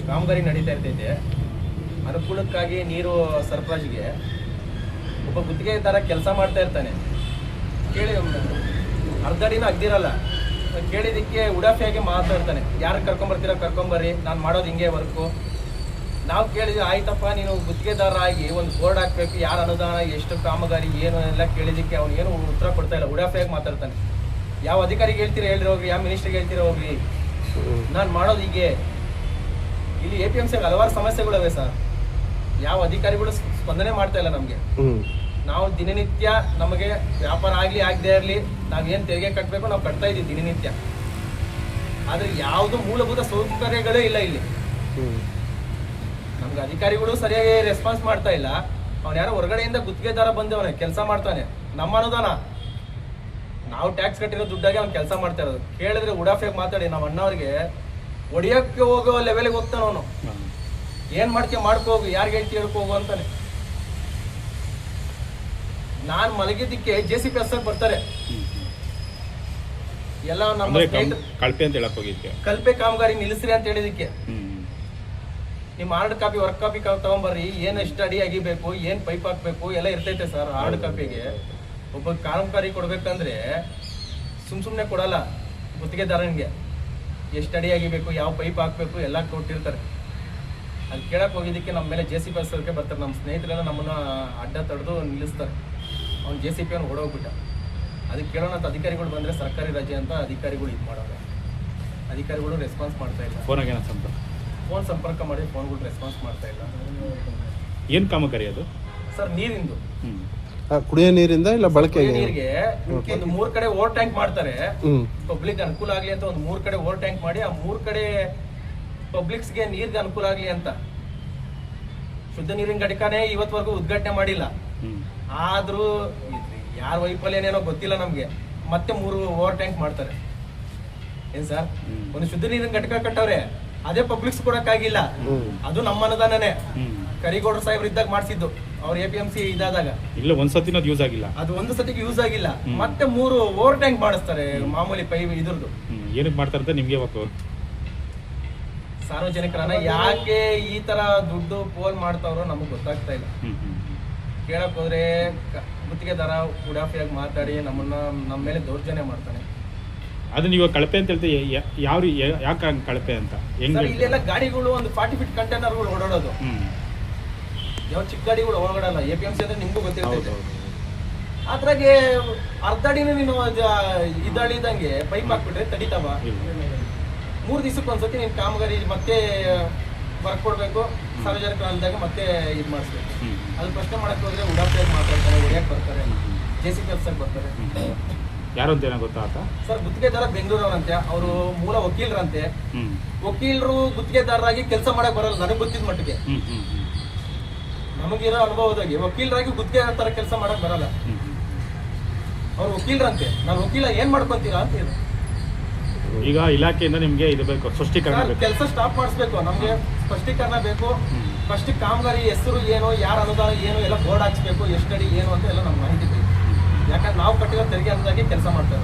ಕಾಮಗಾರಿ ನಡೀತಾ ಇರ್ತೈತೆ. ಅನುಕೂಲಕ್ಕಾಗಿ ನೀರು ಸರಬರಾಜಿಗೆ ಒಬ್ಬ ಗುತ್ತಿಗೆದಾರ ಕೆಲಸ ಮಾಡ್ತಾ ಇರ್ತಾನೆ. ಕೇಳಿ ಅರ್ಧ ಅಡಿನೂ ಅಗ್ದಿರಲ್ಲ, ಕೇಳಿದಕ್ಕೆ ಉಡಾಫಿಯಾಗಿ ಮಾತಾಡ್ತಾನೆ. ಯಾರು ಕರ್ಕೊಂಬರ್ತೀರೋ ಕರ್ಕೊಂಬರ್ರಿ, ನಾನು ಮಾಡೋದು ಹಿಂಗೆ ವರ್ಕು. ನಾವು ಕೇಳಿದ್ವಿ, ಆಯ್ತಪ್ಪ ನೀನು ಗುತ್ತಿಗೆದಾರ ಆಗಿ ಒಂದು ಬೋರ್ಡ್ ಹಾಕ್ಬೇಕು, ಯಾರು ಅನುದಾನ, ಎಷ್ಟು ಕಾಮಗಾರಿ, ಏನು ಎಲ್ಲ ಕೇಳಿದಕ್ಕೆ ಅವ್ನು ಏನು ಉತ್ತರ ಕೊಡ್ತಾ ಇಲ್ಲ, ಉಡಾಫಿಯಾಗಿ ಮಾತಾಡ್ತಾನೆ. ಯಾವ ಅಧಿಕಾರಿಗೆ ಹೇಳ್ತೀರಾ ಹೇಳ್ರಿ ಹೋಗ್ರಿ, ಯಾವ ಮಿನಿಸ್ಟ್ರಿಗೆ ಹೇಳ್ತೀರಾ ಹೋಗ್ರಿ, ನಾನು ಮಾಡೋದು ಹೀಗೆ. ಇಲ್ಲಿ APMC ಹಲವಾರು ಸಮಸ್ಯೆಗಳಿವೆ ಸರ್. ಯಾವ ಅಧಿಕಾರಿಗಳು ಸ್ಪಂದನೆ ಮಾಡ್ತಾ ಇಲ್ಲ ನಮಗೆ. ನಾವು ದಿನನಿತ್ಯ ನಮಗೆ ವ್ಯಾಪಾರ ಆಗಲಿ ಆಗದೆ ಇರಲಿ, ನಾವೇನು ತೆರಿಗೆ ಕಟ್ಟಬೇಕು ನಾವು ಕಟ್ತಾ ಇದ್ದೀವಿ ದಿನನಿತ್ಯ. ಆದರೆ ಯಾವುದು ಮೂಲಭೂತ ಸೌಕರ್ಯಗಳೇ ಇಲ್ಲ ಇಲ್ಲಿ. ನಮ್ಗೆ ಅಧಿಕಾರಿಗಳು ಸರಿಯಾಗಿ ರೆಸ್ಪಾನ್ಸ್ ಮಾಡ್ತಾ ಇಲ್ಲ. ಅವ್ನು ಯಾರೋ ಹೊರಗಡೆಯಿಂದ ಗುತ್ತಿಗೆದಾರ ಬಂದವನೇ ಕೆಲಸ ಮಾಡ್ತಾನೆ, ನಮ್ಮ ಅನುದಾನ ನಾವು ಟ್ಯಾಕ್ಸ್ ಕಟ್ಟಿರೋ ದುಡ್ಡಾಗಿ ಅವ್ನು ಕೆಲಸ ಮಾಡ್ತಾ ಇರೋದು. ಕೇಳಿದ್ರೆ ಉಡಾಫಿಯಾಗಿ ಮಾತಾಡಿ ನಮ್ಮ ಅಣ್ಣವ್ರಿಗೆ ಹೊಡಿಯೋಕ್ಕೆ ಹೋಗೋ ಲೆವೆಲ್ಗೆ ಹೋಗ್ತಾನೆ ಅವನು. ಏನ್ ಮಾಡ್ಕೋಗು, ಯಾರಿಗೆ ಹೇಳ್ತಿ ಹೇಳ್ಕೋಗು ಅಂತಾನೆ. ನಾನ್ ಮಲಗಿದ್ದಕ್ಕೆ JCP ಬರ್ತಾರೆ ಎಲ್ಲ ನಮ್ಮ ಕಲ್ಪೆ ಕಾಮಗಾರಿ ನಿಲ್ಲಿಸ್ರಿ ಅಂತ ಹೇಳಿದಕ್ಕೆ, ನಿಮ್ ಹಾರ್ಡ್ ಕಾಪಿ ವರ್ಕ್ ಕಾಪಿ ತಗೊಂಬರ್ರಿ, ಏನ್ ಎಷ್ಟು ಅಡಿ ಅಗಿಬೇಕು, ಏನ್ ಪೈಪ್ ಹಾಕ್ಬೇಕು ಎಲ್ಲ ಇರ್ತೈತೆ ಸರ್. ಹಾರ್ಡ್ ಕಾಪಿಗೆ ಒಬ್ಬ ಕಾಮಗಾರಿ ಕೊಡ್ಬೇಕಂದ್ರೆ ಸುಮ್ನೆ ಕೊಡಲ್ಲ. ಗುತ್ತಿಗೆದಾರನಿಗೆ ಎಷ್ಟು ಅಡಿ ಅಗಿಬೇಕು, ಯಾವ ಪೈಪ್ ಹಾಕ್ಬೇಕು ಎಲ್ಲ ಕೊಟ್ಟಿರ್ತಾರೆ. ಅಲ್ಲಿ ಕೇಳಕ್ ಹೋಗಿದ್ದಕ್ಕೆ ನಮ್ಮ ಮೇಲೆ JCP ಬರ್ತಾರೆ. ನಮ್ಮ ಸ್ನೇಹಿತರೆಲ್ಲ ನಮ್ಮನ್ನ ಅಡ್ಡ ತಡೆದು ನಿಲ್ಲಿಸ್ತಾರೆ. ಅವ್ನು JCP ಹೊಡೋಗ್ಬಿಟ್ಟ. ಅದಕ್ಕೆ ಕೇಳೋಣ ಅಂತ ಅಧಿಕಾರಿಗಳು ಬಂದ್ರೆ ಸರ್ಕಾರಿ ರಜೆ ಅಂತ ಅಧಿಕಾರಿಗಳು ಇದು ಮಾಡೋದು. ಅಧಿಕಾರಿಗಳು ರೆಸ್ಪಾನ್ಸ್ ಮಾಡ್ತಾ ಇಲ್ಲ. ಫೋನ್ ಸಂಪರ್ಕ ಮಾಡಿ ಫೋನ್ಗಳು ರೆಸ್ಪಾನ್ಸ್ ಮಾಡ್ತಾ ಇಲ್ಲ. ಏನ್ ಕಾಮಗಾರಿ ಅದು ಸರ್? ನೀರಿಂದು, ಕುಡಿಯೋ ನೀರಿಂದ ಇಲ್ಲ ಬಳಕೆ ನೀರಿಗೆ ಒಂದು 3 ಕಡೆ ಓವರ್ ಟ್ಯಾಂಕ್ ಮಾಡ್ತಾರೆ. ಪಬ್ಲಿಕ್ ಅನುಕೂಲ ಆಗ್ಲಿ ಅಂತ ಒಂದು 3 ಕಡೆ ಓವರ್ ಟ್ಯಾಂಕ್ ಮಾಡಿ, ಆ 3 ಕಡೆ ಪಬ್ಲಿಕ್ಸ್ಗೆ ನೀರ್ಗೆ ಅನುಕೂಲ ಆಗ್ಲಿ ಅಂತ. ಶುದ್ಧ ನೀರಿನ ಘಟಕನೇ ಇವತ್ವರೆಗೂ ಉದ್ಘಾಟನೆ ಮಾಡಿಲ್ಲ. ಆದ್ರೂ ಯಾರ ವೈಫಲ್ಯನೇನೋ ಗೊತ್ತಿಲ್ಲ ನಮ್ಗೆ. ಮತ್ತೆ 3 ಓವರ್ ಟ್ಯಾಂಕ್ ಮಾಡ್ತಾರೆ. ಏನ್ ಸರ್, ಒಂದು ಶುದ್ಧ ನೀರಿನ ಘಟಕ ಕಟ್ಟವ್ರೆ, ಅದೇ ಪಬ್ಲಿಕ್ಸ್ ಕೊಡಕ್ಕಾಗಿಲ್ಲ. ಅದು ನಮ್ಮ ಅನುದಾನನೇ. ಕರಿಗೌಡರು ಸಾಹೇಬ್ರು ಇದ್ದಾಗ ಮಾಡಿಸಿದ್ದು, ಅವ್ರ APMC ಇದಾದಾಗ. ಇಲ್ಲ ಒಂದ್ಸತಿ ಯೂಸ್ ಆಗಿಲ್ಲ, ಅದು ಒಂದು ಸತಿಗೆ ಯೂಸ್ ಆಗಿಲ್ಲ. ಮತ್ತೆ 3 ಓವರ್ ಟ್ಯಾಂಕ್ ಮಾಡಿಸ್ತಾರೆ ಮಾಮೂಲಿ ಪೈಪ್ ಇದ್ರದ್ದು. ಏನಕ್ಕೆ ಮಾಡ್ತಾರೆ ನಿಮ್ಗೆ ಸಾರ್ವಜನಿಕರನ್ನ ಯಾಕೆ ಈ ತರ ದುಡ್ಡು ಪೋಲ್ ಮಾಡ್ತಾವ್ರೋ ನಮಗ್ ಗೊತ್ತಾಗ್ತಾ ಇಲ್ಲ. ಕೇಳಕ್ ಹೋದ್ರೆ ಗುತ್ತಿಗೆದಾರ ಉಡಾಫಿಯಾಗಿ ಮಾತಾಡಿ ನಮ್ಮ ಮೇಲೆ ದೌರ್ಜನ್ಯ ಮಾಡ್ತಾನೆ. ಅದು ನೀವು ಕಳಪೆ ಅಂತ ಹೇಳ್ತೀವಿ. ಯಾಕೆ ಕಳಪೆ ಅಂತ? ಇಲ್ಲೆಲ್ಲ ಗಾಡಿಗಳು ಒಂದು 40 ಫೀಟ್ ಕಂಟೈನರ್ಗಳು ಓಡಾಡೋದು. ಯಾವ ಚಿಕ್ಕ ಗಾಡಿಗಳು ಓಡಾಡಲ್ಲ. APMC ಅಂದ್ರೆ ನಿಮ್ಗೂ ಗೊತ್ತಿರ್ತೈತೆ. ಅದ್ರಾಗೆ ಅರ್ಧ ಅಡಿನ ನೀನು ಇದಂಗೆ ಪೈಪ್ ಹಾಕ್ಬಿಟ್ರೆ ತಡಿತಾವ? 3 ದಿವಸಕ್ಕೆ ಒಂದ್ಸತಿ ನೀನ್ ಕಾಮಗಾರಿ ಮತ್ತೆ ವರ್ಕ್ ಕೊಡ್ಬೇಕು. ಸಾರ್ವಜನಿಕರು ಅಂದಾಗ ಮತ್ತೆ ಇದು ಮಾಡಿಸ್ಬೇಕು. ಅದು ಪ್ರಶ್ನೆ ಮಾಡಕ್ ಹೋದ್ರೆ ಉಡಾಫಿಯಾಗಿ ಮಾತಾಡ್ತಾರೆ, ಹೊಡಿಯಕ್ ಬರ್ತಾರೆ, JCP ಬರ್ತಾರೆ. ಯಾರು ಅಂತ ಏನೋ ಗೊತ್ತಾ ಸರ್? ಗುತ್ತಿಗೆದಾರ ಬೆಂಗಳೂರವರಂತೆ, ಅವರು ಮೂಲ ವಕೀಲರಂತೆ. ವಕೀಲರು ಗುತ್ತಿಗೆದಾರರಾಗಿ ಕೆಲಸ ಮಾಡಕ್ ಬರಲ್ಲ ನನಗೆ ಗೊತ್ತಿದ್ ಮಟ್ಟಿಗೆ. ನಮಗಿರೋ ಅನುಭವದಾಗಿ ವಕೀಲರಾಗಿ ಗುತ್ತಿಗೆದಾರ ತರ ಕೆಲಸ ಮಾಡಕ್ ಬರಲ್ಲ. ಅವ್ರು ವಕೀಲರಂತೆ. ನಾನು ವಕೀಲ ಏನ್ ಮಾಡ್ಕೊಂತೀರಾ ಅಂತ ಹೇಳಿ. ಈಗ ಇಲಾಖೆಯಿಂದ ನಿಮ್ಗೆ ಇದು ಬೇಕು, ಸ್ಪಷ್ಟೀಕರಣ ಬೇಕು. ಕೆಲಸ ಸ್ಟಾಪ್ ಮಾಡಿಸ್ಬೇಕು. ನಮ್ಗೆ ಸ್ಪಷ್ಟೀಕರಣ ಬೇಕು. ಫಸ್ಟ್ ಕಾಮಗಾರಿ ಹೆಸರು ಏನು, ಯಾರ ಅನುದಾನ ಏನು ಎಲ್ಲ ಬೋರ್ಡ್ ಹಾಕ್ಸ್ಬೇಕು, ಎಷ್ಟಡಿ ಏನು ಅಂತ ಎಲ್ಲ ನಮ್ಗೆ ಮಾಹಿತಿ ಬೇಕು. ಯಾಕಂದ್ರೆ ನಾವು ಕಟ್ಟಿರೋ ತೆರಿಗೆ ಅಂದಾಗೆ ಕೆಲಸ ಮಾಡ್ತಾರೆ.